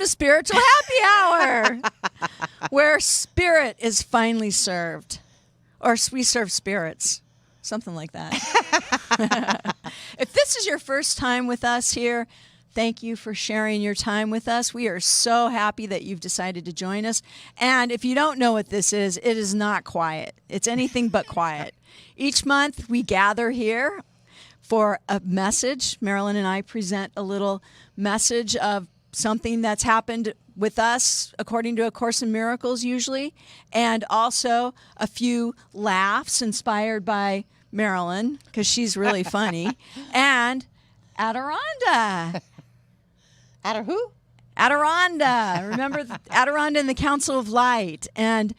to Spiritual Happy Hour, where spirit is finally served. Or we serve spirits, something like that. If this is your first time with us here, thank you for sharing your time with us. We are so happy that you've decided to join us. And if you don't know what this is, it is not quiet. It's anything but quiet. Each month we gather here for a message. Marilyn and I present a little message of something that's happened with us according to A Course in Miracles usually, and also a few laughs inspired by Marilyn because she's really funny, and Adironda. Adder who? Adironda. Remember Adironda and the Council of Light. And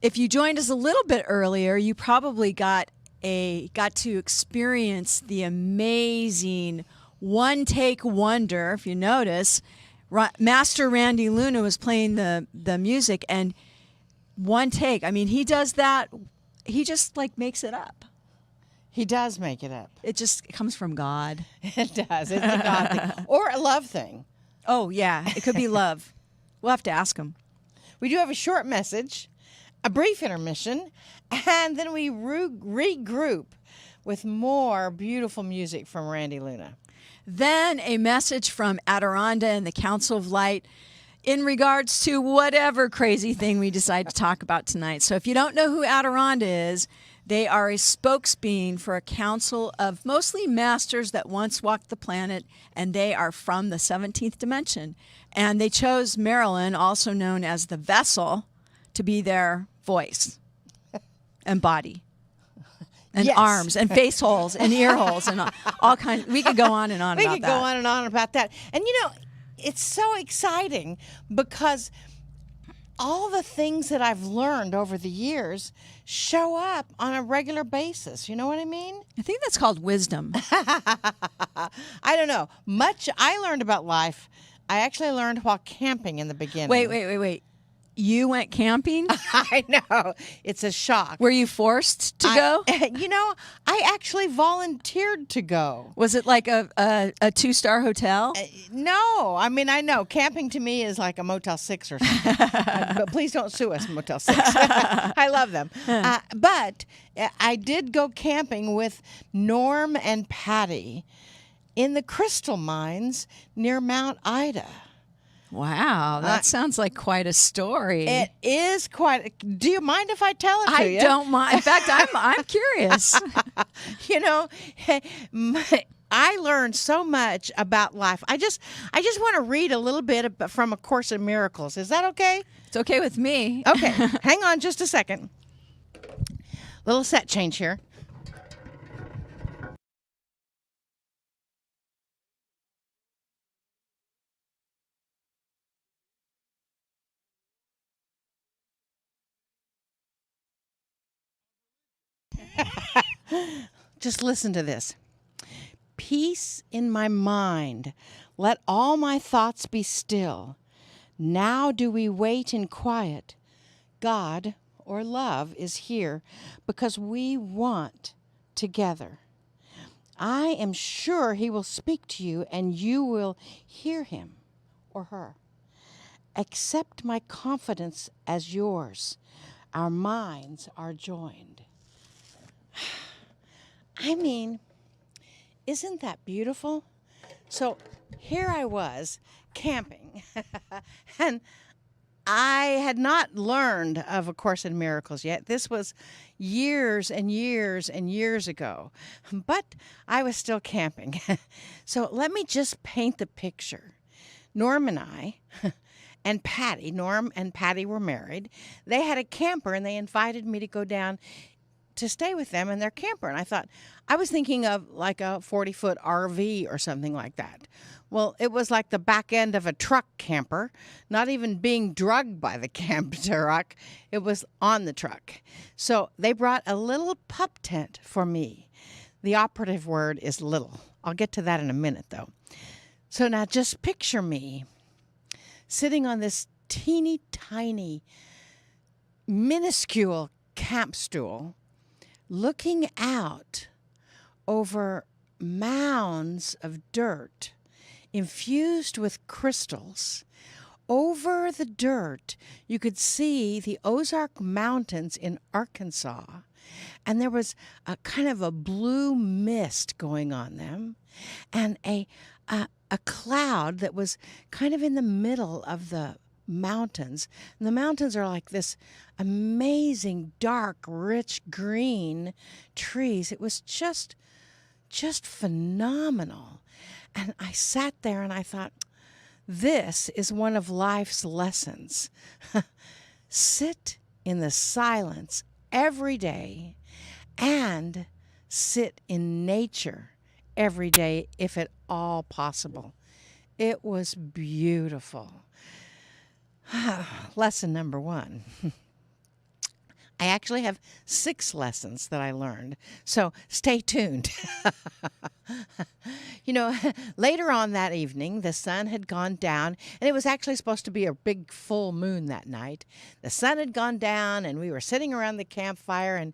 if you joined us a little bit earlier, you probably got to experience the amazing one-take wonder. If you notice, Master Randy Luna was playing the music, and one take. I mean, he does that. He just like makes it up. He does make it up. It just comes from God. It does. It's a God thing. Or a love thing. Oh, yeah. It could be love. We'll have to ask him. We do have a short message, a brief intermission, and then we regroup with more beautiful music from Randy Luna. Then a message from Adironda and the Council of Light in regards to whatever crazy thing we decide to talk about tonight. So if you don't know who Adironda is, they are a spokesbeing for a council of mostly masters that once walked the planet, and they are from the 17th dimension. And they chose Marilyn, also known as the vessel, to be their voice and body. And yes. Arms and face holes and ear holes and all kinds. We could go on and on about that. We could go on and on about that. And you know, it's so exciting because all the things that I've learned over the years show up on a regular basis. You know what I mean? I think that's called wisdom. I don't know. Much I learned about life, I actually learned while camping in the beginning. Wait. You went camping? I know. It's a shock. Were you forced to go? You know, I actually volunteered to go. Was it like a 2-star hotel? No. I mean, I know. Camping to me is like a Motel 6 or something. But please don't sue us, Motel 6. I love them. But I did go camping with Norm and Patty in the crystal mines near Mount Ida. Wow, that sounds like quite a story. It is quite. Do you mind if I tell it to you? I don't mind. In fact, I'm curious. You know, I learned so much about life. I just want to read a little bit from A Course in Miracles. Is that okay? It's okay with me. Okay, hang on just a second. Little set change here. Just listen to this. Peace in my mind. Let all my thoughts be still. Now do we wait in quiet. God or love is here because we want together. I am sure he will speak to you and you will hear him or her. Accept my confidence as yours. Our minds are joined. I mean, isn't that beautiful? So here I was camping, and I had not learned of A Course in Miracles yet. This was years and years and years ago, but I was still camping. So let me just paint the picture. Norm and I and Patty, Norm and Patty were married. They had a camper, and they invited me to go down to stay with them in their camper. And I was thinking of like a 40-foot RV or something like that. Well, it was like the back end of a truck camper, not even being drugged by the camp truck. It was on the truck. So they brought a little pup tent for me. The operative word is little. I'll get to that in a minute, though. So now just picture me sitting on this teeny tiny, minuscule camp stool, looking out over mounds of dirt infused with crystals. over the dirt, you could see the Ozark Mountains in Arkansas. And there was a kind of a blue mist going on them, and a cloud that was kind of in the middle of the mountains. And the mountains are like this amazing, dark, rich green trees. It was just phenomenal. And I sat there and I thought, this is one of life's lessons. Sit in the silence every day and sit in nature every day, if at all possible. It was beautiful. Lesson number 1. I actually have 6 lessons that I learned, so stay tuned. Later on that evening, the sun had gone down, and it was actually supposed to be a big full moon that night. The sun had gone down, and we were sitting around the campfire, and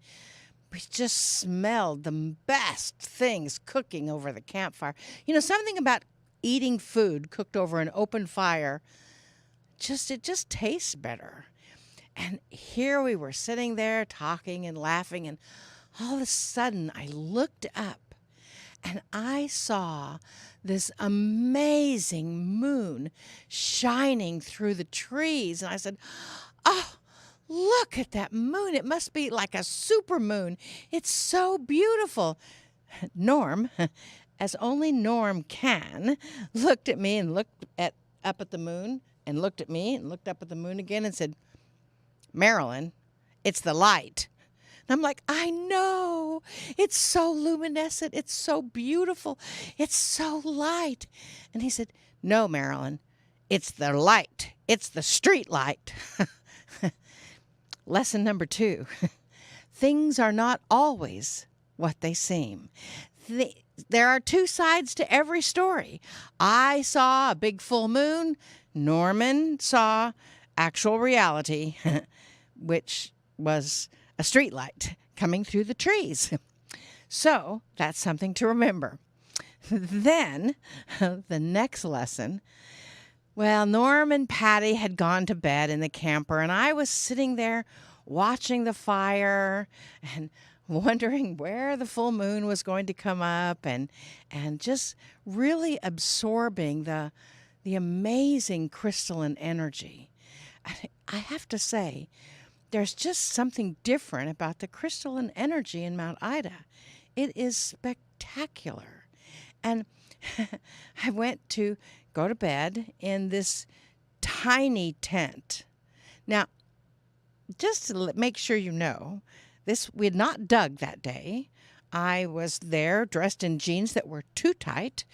we just smelled the best things cooking over the campfire. Something about eating food cooked over an open fire, it just tastes better. And here we were sitting there talking and laughing, and all of a sudden I looked up and I saw this amazing moon shining through the trees. And I said, "Oh, look at that moon. It must be like a super moon. It's so beautiful." Norm, as only Norm can, looked at me and looked up at the moon and looked at me and looked up at the moon again and said, "Marilyn, it's the light." And I'm like, "I know. It's so luminescent. It's so beautiful. It's so light." And he said, "No, Marilyn, it's the light. It's the street light." Lesson number 2. Things are not always what they seem. There are 2 sides to every story. I saw a big full moon. Norman saw actual reality, which was a street light coming through the trees. So that's something to remember. Then the next lesson, Norm and Patty had gone to bed in the camper, and I was sitting there watching the fire and wondering where the full moon was going to come up, and just really absorbing the amazing crystalline energy. I have to say, there's just something different about the crystalline energy in Mount Ida. It is spectacular. And I went to go to bed in this tiny tent. Now, just to make sure you know, we had not dug that day. I was there dressed in jeans that were too tight,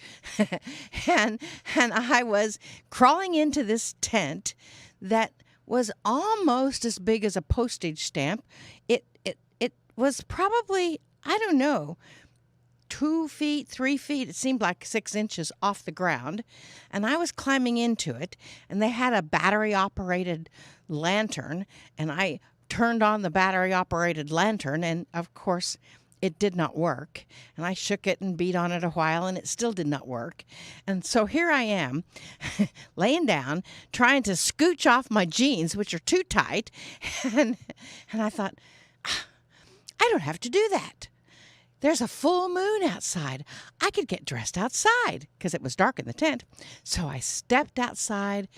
and I was crawling into this tent that was almost as big as a postage stamp. It was probably, I don't know, 2 feet, 3 feet. It seemed like 6 inches off the ground, and I was climbing into it. And they had a battery-operated lantern, and I turned on the battery-operated lantern, and of course, it did not work. And I shook it and beat on it a while, and it still did not work. And so here I am, laying down, trying to scooch off my jeans, which are too tight. And I thought, I don't have to do that. There's a full moon outside. I could get dressed outside because it was dark in the tent. So I stepped outside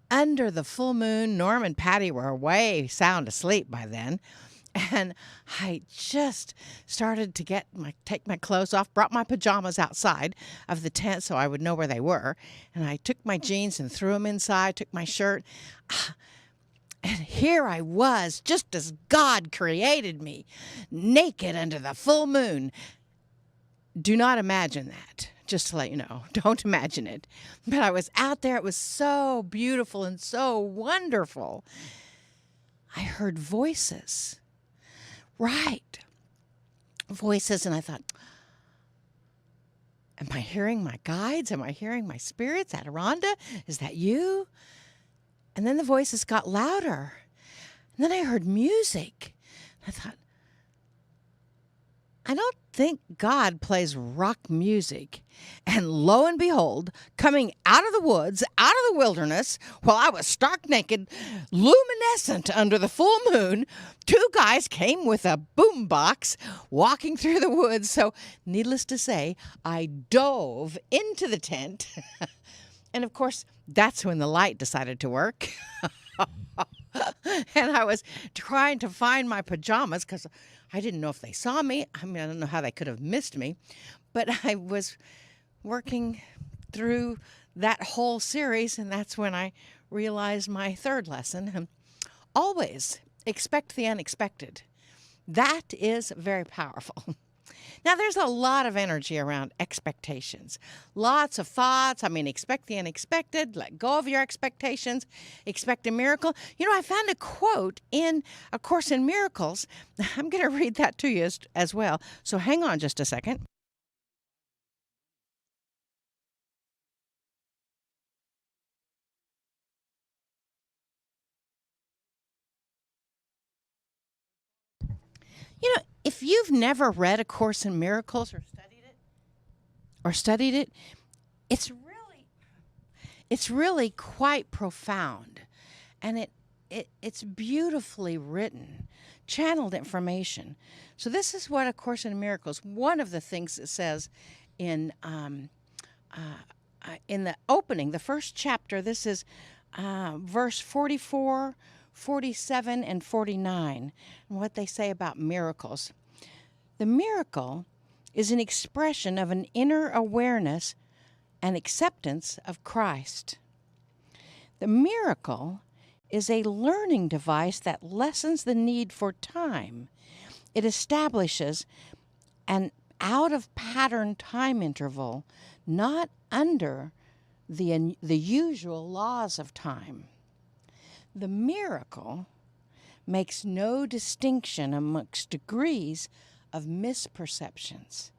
under the full moon. Norm and Patty were way sound asleep by then. And I just started to take my clothes off, brought my pajamas outside of the tent so I would know where they were. And I took my jeans and threw them inside, took my shirt. And here I was, just as God created me, naked under the full moon. Do not imagine that, just to let you know. Don't imagine it. But I was out there. It was so beautiful and so wonderful. I heard voices. Right. Voices, and I thought, am I hearing my guides? Am I hearing my spirits? Adironda, is that you? And then the voices got louder. And then I heard music. I thought, I don't think God plays rock music. And lo and behold, coming out of the woods, out of the wilderness, while I was stark naked, luminescent under the full moon, two guys came with a boombox walking through the woods. So, needless to say, I dove into the tent. And of course, that's when the light decided to work. And I was trying to find my pajamas because I didn't know if they saw me. I mean, I don't know how they could have missed me. But I was working through that whole series, and that's when I realized my third lesson. Always expect the unexpected. That is very powerful. Now, there's a lot of energy around expectations. Lots of thoughts. I mean, expect the unexpected. Let go of your expectations. Expect a miracle. You know, I found a quote in A Course in Miracles. I'm going to read that to you as well. So hang on just a second. You know, if you've never read A Course in Miracles or studied it, it's really quite profound, and it's beautifully written, channeled information. So this is what A Course in Miracles. One of the things it says in the opening, the first chapter. This is verse 44. 47 and 49, and what they say about miracles. The miracle is an expression of an inner awareness and acceptance of Christ. The miracle is a learning device that lessens the need for time. It establishes an out-of-pattern time interval, not under the usual laws of time. The miracle makes no distinction amongst degrees of misperceptions.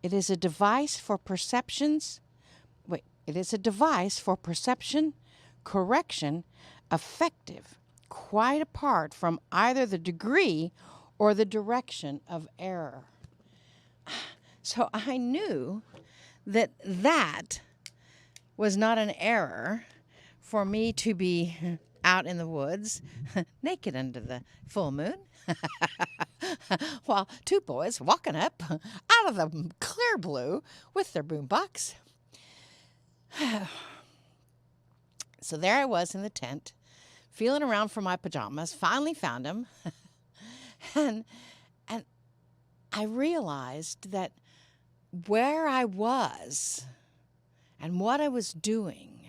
It is a device for perception, correction, effective, quite apart from either the degree or the direction of error. So I knew that was not an error for me to be out in the woods, naked under the full moon, while two boys walking up out of the clear blue with their boombox. So there I was in the tent, feeling around for my pajamas, finally found them, and I realized that where I was and what I was doing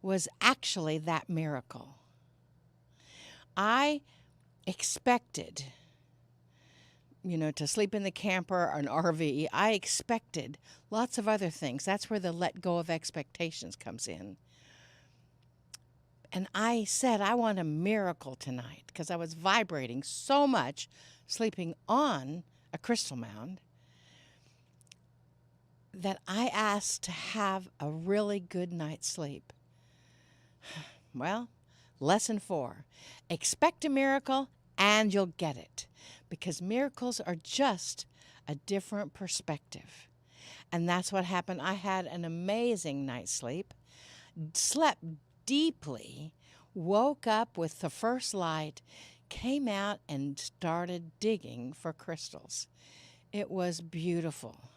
was actually that miracle. I expected, to sleep in the camper or an RV. I expected lots of other things. That's where the let go of expectations comes in. And I said, I want a miracle tonight because I was vibrating so much sleeping on a crystal mound that I asked to have a really good night's sleep. Well, lesson 4, expect a miracle and you'll get it, because miracles are just a different perspective. And that's what happened. I had an amazing night's sleep, slept deeply, woke up with the first light, came out and started digging for crystals. It was beautiful.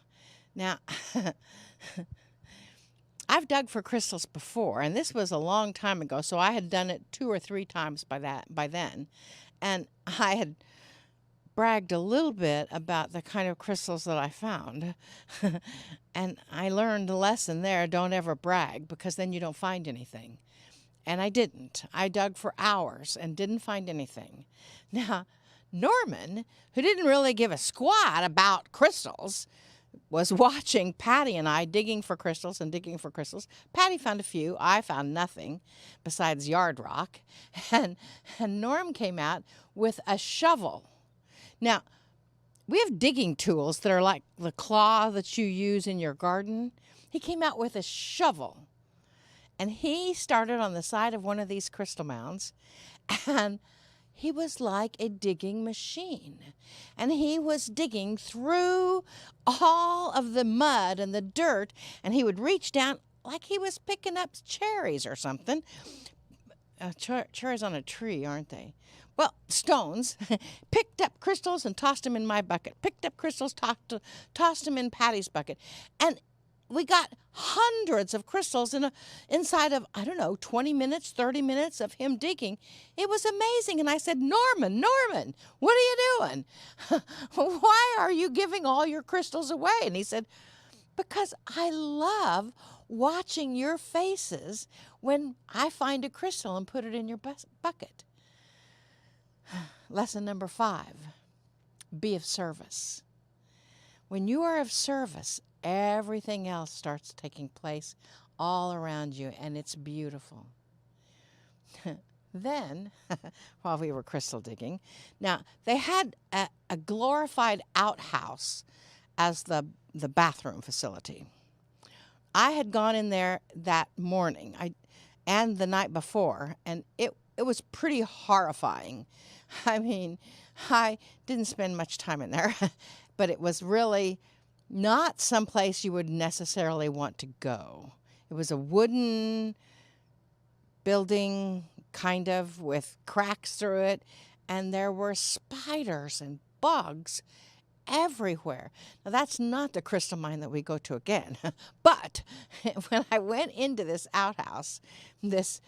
Now, I've dug for crystals before, and this was a long time ago, so I had done it 2 or 3 times by then. And I had bragged a little bit about the kind of crystals that I found. And I learned a lesson there, don't ever brag, because then you don't find anything. And I didn't. I dug for hours and didn't find anything. Now, Norman, who didn't really give a squat about crystals, was watching Patty and I digging for crystals and digging for crystals. Patty found a few. I found nothing besides yard rock. And Norm came out with a shovel. Now, we have digging tools that are like the claw that you use in your garden. He came out with a shovel. And he started on the side of one of these crystal mounds. And he was like a digging machine. And he was digging through all of the mud and the dirt, and he would reach down like he was picking up cherries or something. Cherries on a tree, aren't they? Well, stones. Picked up crystals and tossed them in my bucket. Picked up crystals, tossed them in Patty's bucket. And we got hundreds of crystals inside of, 20 minutes, 30 minutes of him digging. It was amazing. And I said, Norman, what are you doing? Why are you giving all your crystals away? And he said, because I love watching your faces when I find a crystal and put it in your bucket. Lesson number 5, be of service. When you are of service, everything else starts taking place all around you, and it's beautiful. Then, while we were crystal digging, now they had a glorified outhouse as the bathroom facility. I had gone in there that morning and the night before, and it was pretty horrifying. I mean, I didn't spend much time in there, but it was really not someplace you would necessarily want to go. It was a wooden building, kind of, with cracks through it, and there were spiders and bugs everywhere. Now, that's not the crystal mine that we go to again, but when I went into this outhouse, this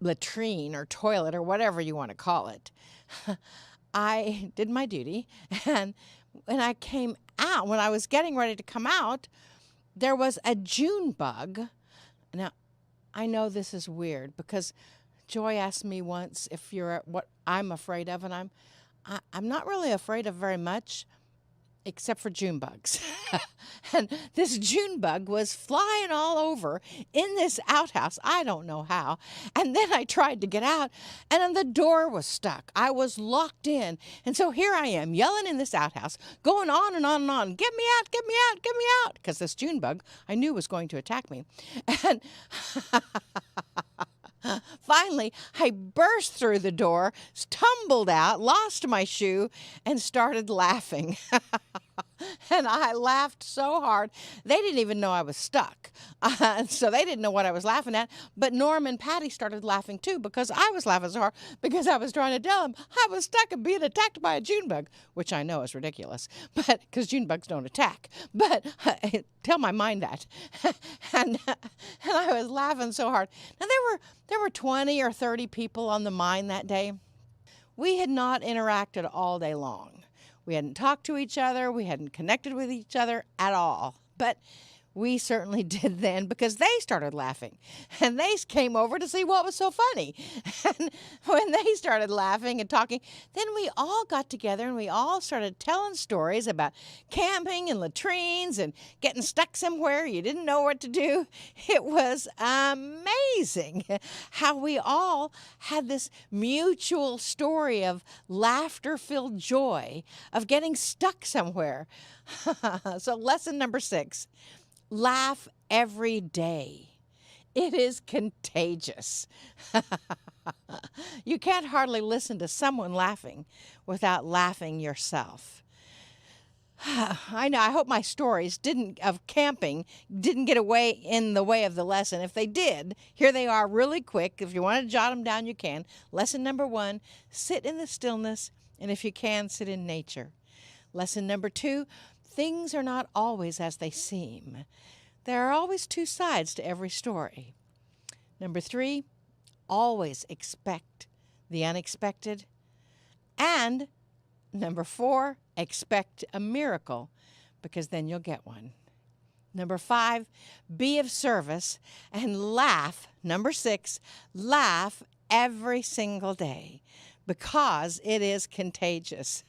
latrine or toilet or whatever you want to call it, I did my duty, and when I came out, when I was getting ready to come out, there was a June bug. Now, I know this is weird because Joy asked me once if you're what I'm afraid of, and I'm not really afraid of very much, except for June bugs. And this June bug was flying all over in this outhouse. I don't know how. And then I tried to get out, and then the door was stuck. I was locked in. And so here I am, yelling in this outhouse, going on and on and on. Get me out, get me out, get me out. Because this June bug I knew was going to attack me. And finally, I burst through the door, tumbled out, lost my shoe, and started laughing. And I laughed so hard. They didn't even know I was stuck. So they didn't know what I was laughing at. But Norm and Patty started laughing too because I was laughing so hard because I was trying to tell them I was stuck and being attacked by a June bug, which I know is ridiculous, but because June bugs don't attack. But tell my mind that. and I was laughing so hard. Now there were 20 or 30 people on the mine that day. We had not interacted all day long. We hadn't talked to each other. We hadn't connected with each other at all. But we certainly did then because they started laughing. And they came over to see what was so funny. And when they started laughing and talking, then we all got together and we all started telling stories about camping and latrines and getting stuck somewhere you didn't know what to do. It was amazing how we all had this mutual story of laughter-filled joy of getting stuck somewhere. So lesson number 6. Laugh every day. It is contagious. You can't hardly listen to someone laughing without laughing yourself. I know, I hope my stories of camping didn't get away in the way of the lesson. If they did, here they are really quick. If you want to jot them down, you can. Lesson number 1, sit in the stillness, and if you can, sit in nature. Lesson number 2, things are not always as they seem. There are always 2 sides to every story. Number 3, always expect the unexpected. And number 4, expect a miracle, because then you'll get one. Number 5, be of service and laugh. Number 6, laugh every single day, because it is contagious.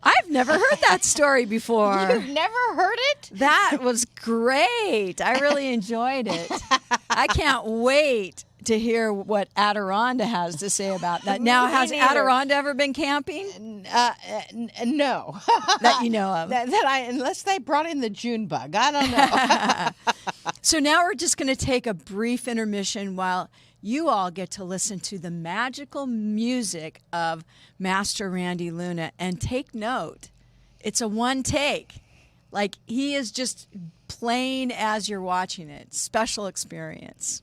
I've never heard that story before. You've never heard it? That was great. I really enjoyed it. I can't wait to hear what Adironda has to say about that. Now, has Adironda ever been camping? No. That you know of. Unless they brought in the June bug. I don't know. So now we're just going to take a brief intermission while you all get to listen to the magical music of Master Randy Luna and take note. It's a one take. Like, he is just playing as you're watching it. Special experience.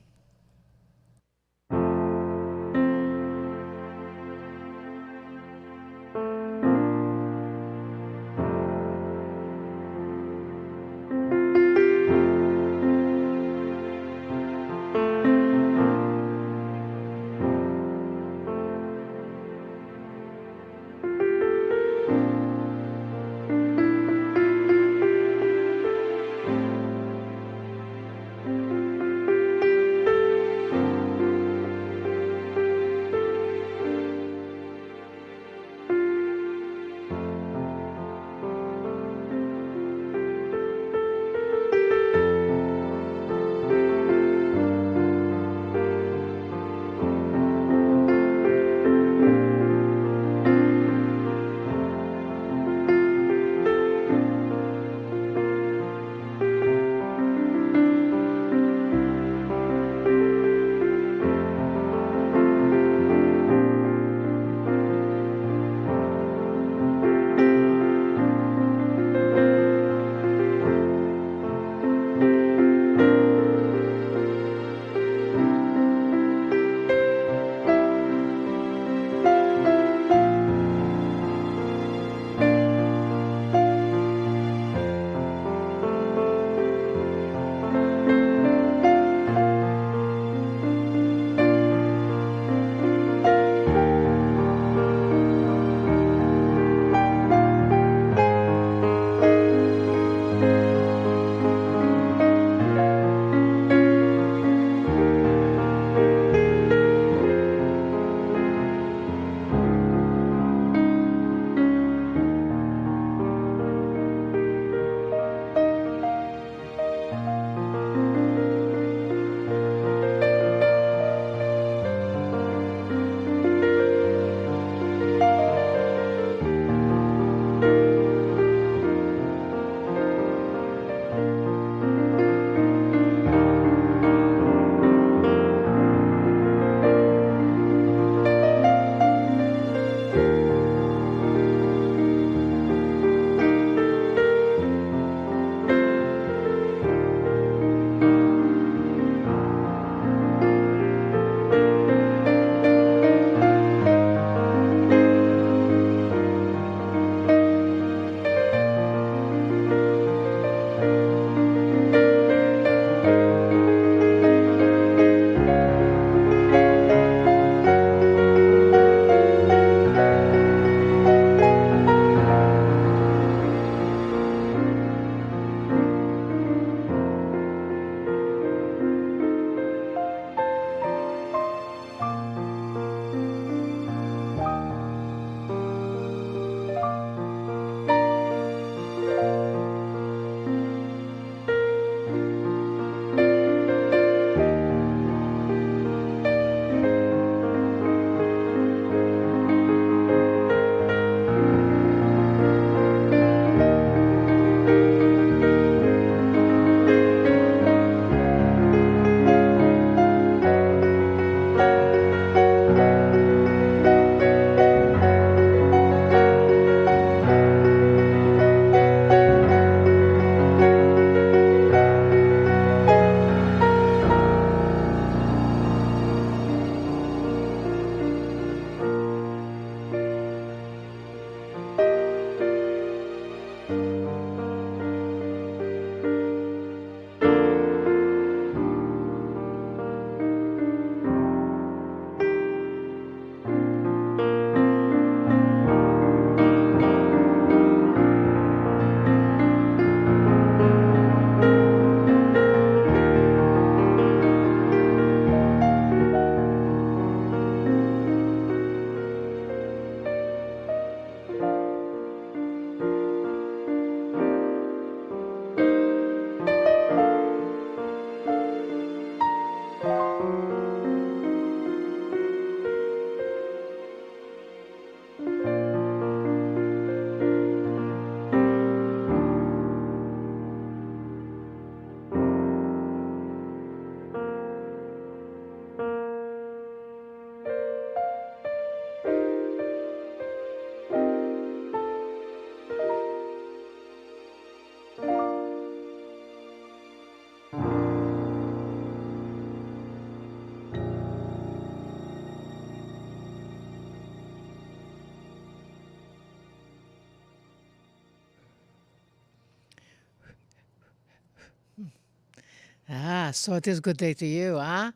Ah, so it is good day to you, huh?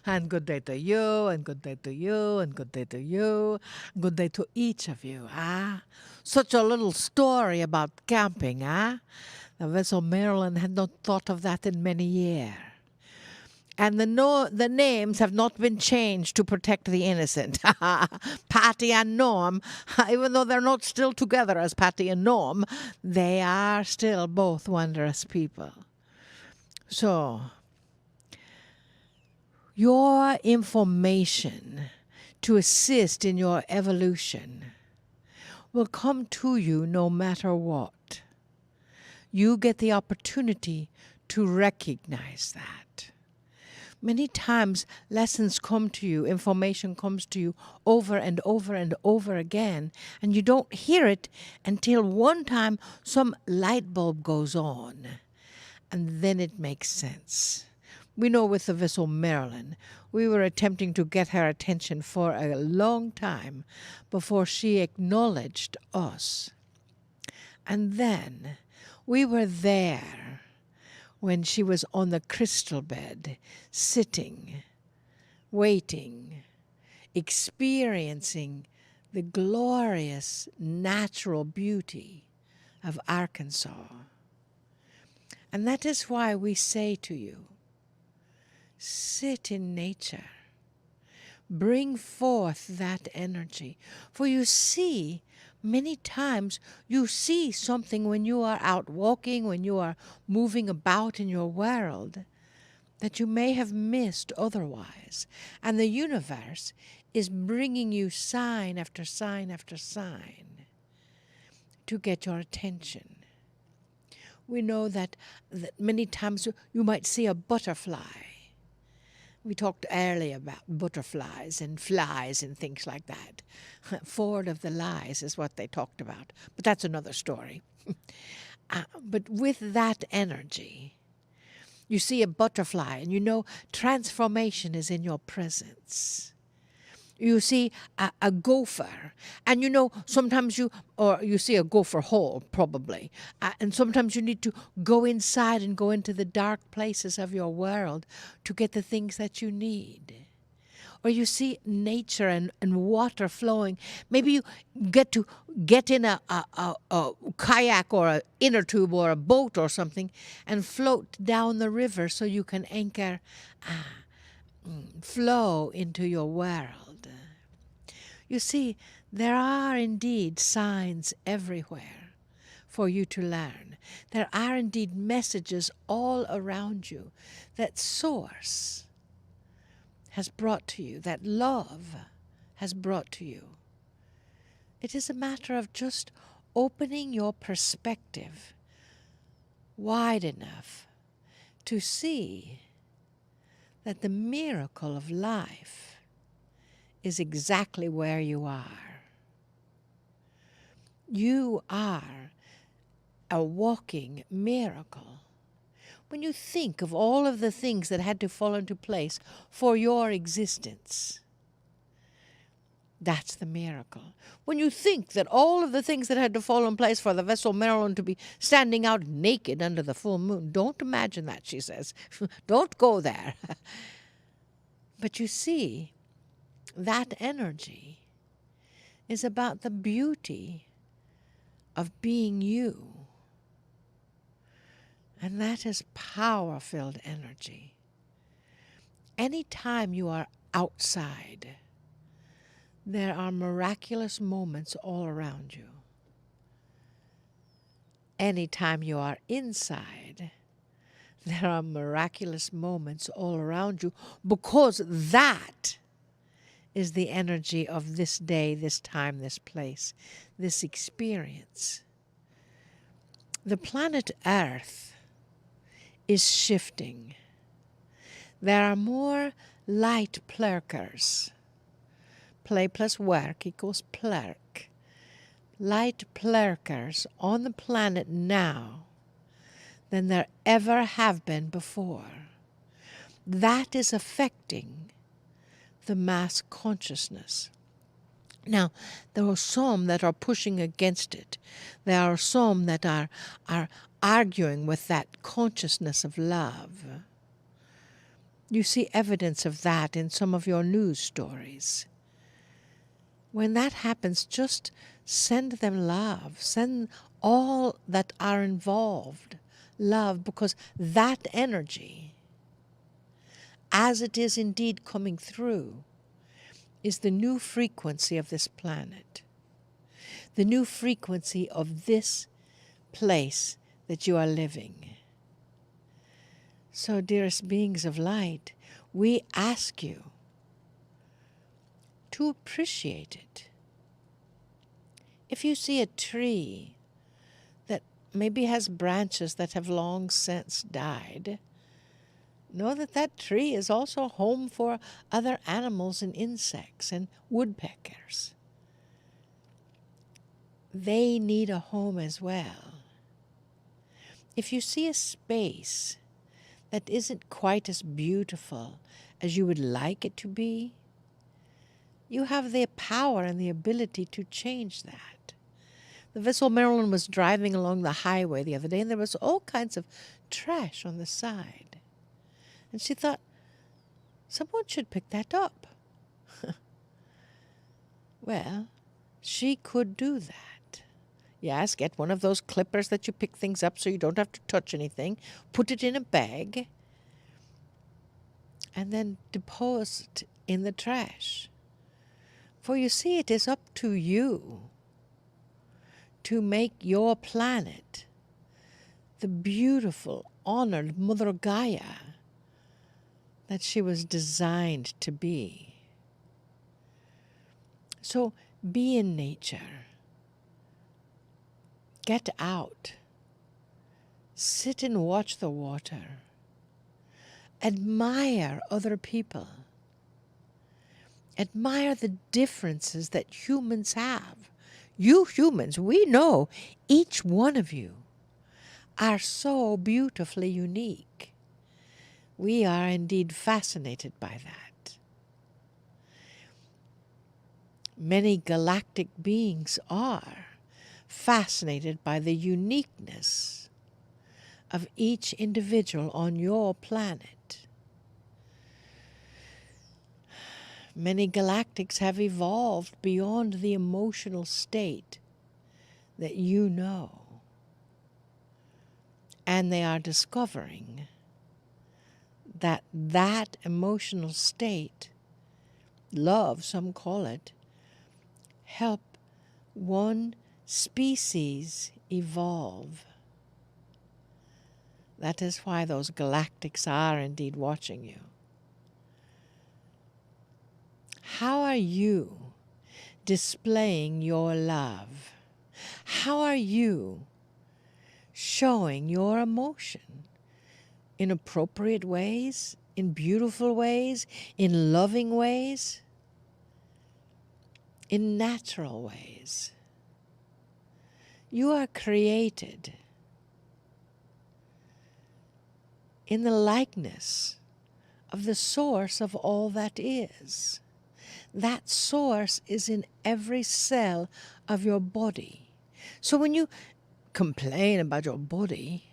And good day to you, and good day to you, and good day to you. Good day to each of you, huh? Such a little story about camping, huh? The vessel Marilyn had not thought of that in many years. And the names have not been changed to protect the innocent. Patty and Norm, even though they're not still together as Patty and Norm, they are still both wondrous people. So, your information to assist in your evolution will come to you no matter what. You get the opportunity to recognize that. Many times, lessons come to you, information comes to you over and over and over again, and you don't hear it until one time some light bulb goes on, and then it makes sense. We know with the vessel Marilyn, we were attempting to get her attention for a long time before she acknowledged us. And then we were there when she was on the crystal bed, sitting, waiting, experiencing the glorious natural beauty of Arkansas. And that is why we say to you, sit in nature. Bring forth that energy. For you see, many times you see something when you are out walking, when you are moving about in your world, that you may have missed otherwise. And the universe is bringing you sign after sign after sign to get your attention. We know that many times you might see a butterfly. We talked earlier about butterflies and flies and things like that. Forward of the lies is what they talked about. But that's another story. But with that energy, you see a butterfly and you know transformation is in your presence. You see a gopher, and you know sometimes you see a gopher hole probably, and sometimes you need to go inside and go into the dark places of your world to get the things that you need. Or you see nature and water flowing. Maybe you get in a kayak or an inner tube or a boat or something and float down the river so you can anchor, flow into your world. You see, there are indeed signs everywhere for you to learn. There are indeed messages all around you that Source has brought to you, that love has brought to you. It is a matter of just opening your perspective wide enough to see that the miracle of life is exactly where you are. You are a walking miracle. When you think of all of the things that had to fall into place for your existence, that's the miracle. When you think that all of the things that had to fall in place for the vessel Marilyn to be standing out naked under the full moon, don't imagine that, she says. Don't go there. But you see, that energy is about the beauty of being you. And that is power-filled energy. Anytime you are outside, there are miraculous moments all around you. Anytime you are inside, there are miraculous moments all around you, because that is the energy of this day, this time, this place, this experience. The planet Earth is shifting. There are more light plurkers. Play plus work equals plurk. Light plurkers on the planet now than there ever have been before. That is affecting the mass consciousness. Now, there are some that are pushing against it. There are some that are arguing with that consciousness of love. You see evidence of that in some of your news stories. When that happens, just send them love. Send all that are involved love, because that energy, as it is indeed coming through, is the new frequency of this planet, the new frequency of this place that you are living. So, dearest beings of light, we ask you to appreciate it. If you see a tree that maybe has branches that have long since died, know that that tree is also home for other animals and insects and woodpeckers. They need a home as well. If you see a space that isn't quite as beautiful as you would like it to be, you have the power and the ability to change that. The vessel Marilyn was driving along the highway the other day, and there was all kinds of trash on the side. And she thought, someone should pick that up. Well, she could do that. Yes, get one of those clippers that you pick things up so you don't have to touch anything, put it in a bag, and then deposit it in the trash. For you see, it is up to you to make your planet the beautiful, honored Mother Gaia that she was designed to be. So be in nature. Get out. Sit and watch the water. Admire other people. Admire the differences that humans have. You humans, we know each one of you are so beautifully unique. We are indeed fascinated by that. Many galactic beings are fascinated by the uniqueness of each individual on your planet. Many galactics have evolved beyond the emotional state that you know. And they are discovering that that emotional state, love, some call it, help one species evolve. That is why those galactics are indeed watching you. How are you displaying your love? How are you showing your emotion in appropriate ways, in beautiful ways, in loving ways, in natural ways? You are created in the likeness of the source of all that is. That source is in every cell of your body. So when you complain about your body,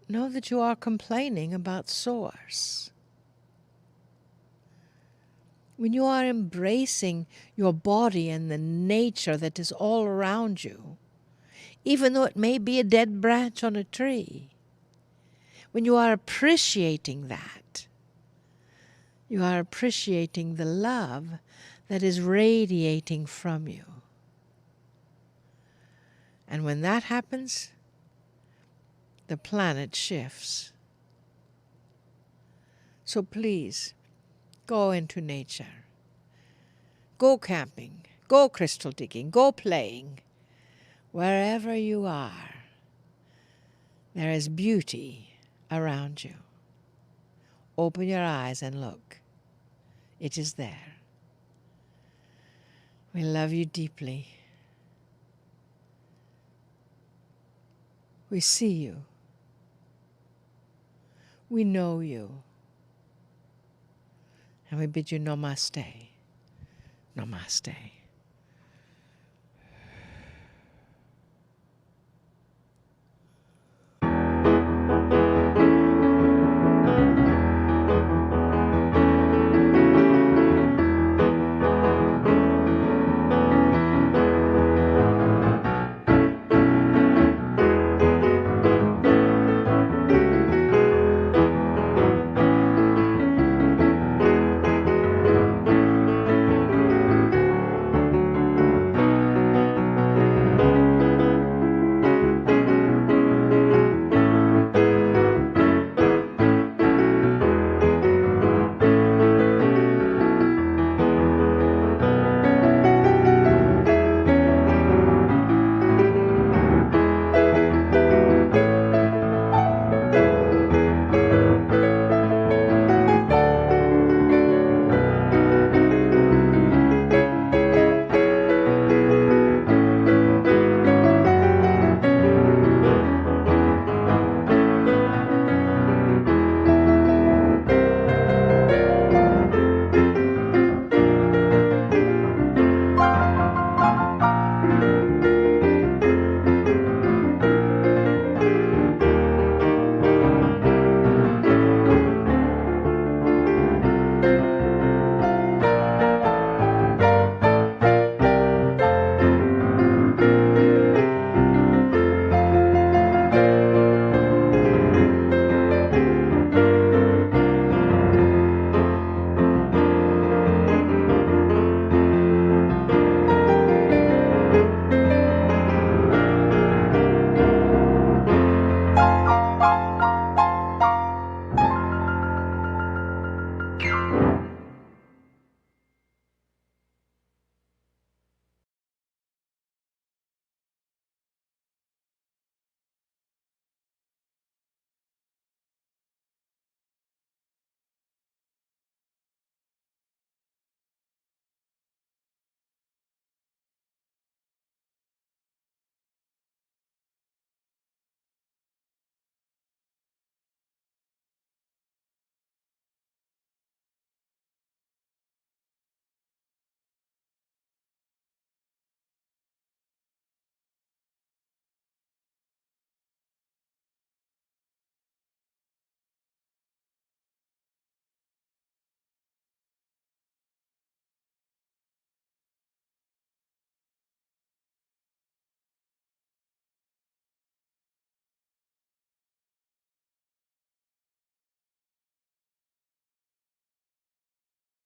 know that you are complaining about source. When you are embracing your body and the nature that is all around you, even though it may be a dead branch on a tree, when you are appreciating that, you are appreciating the love that is radiating from you. And when that happens, the planet shifts. So please, go into nature. Go camping. Go crystal digging. Go playing. Wherever you are, there is beauty around you. Open your eyes and look. It is there. We love you deeply. We see you. We know you. And we bid you namaste. Namaste.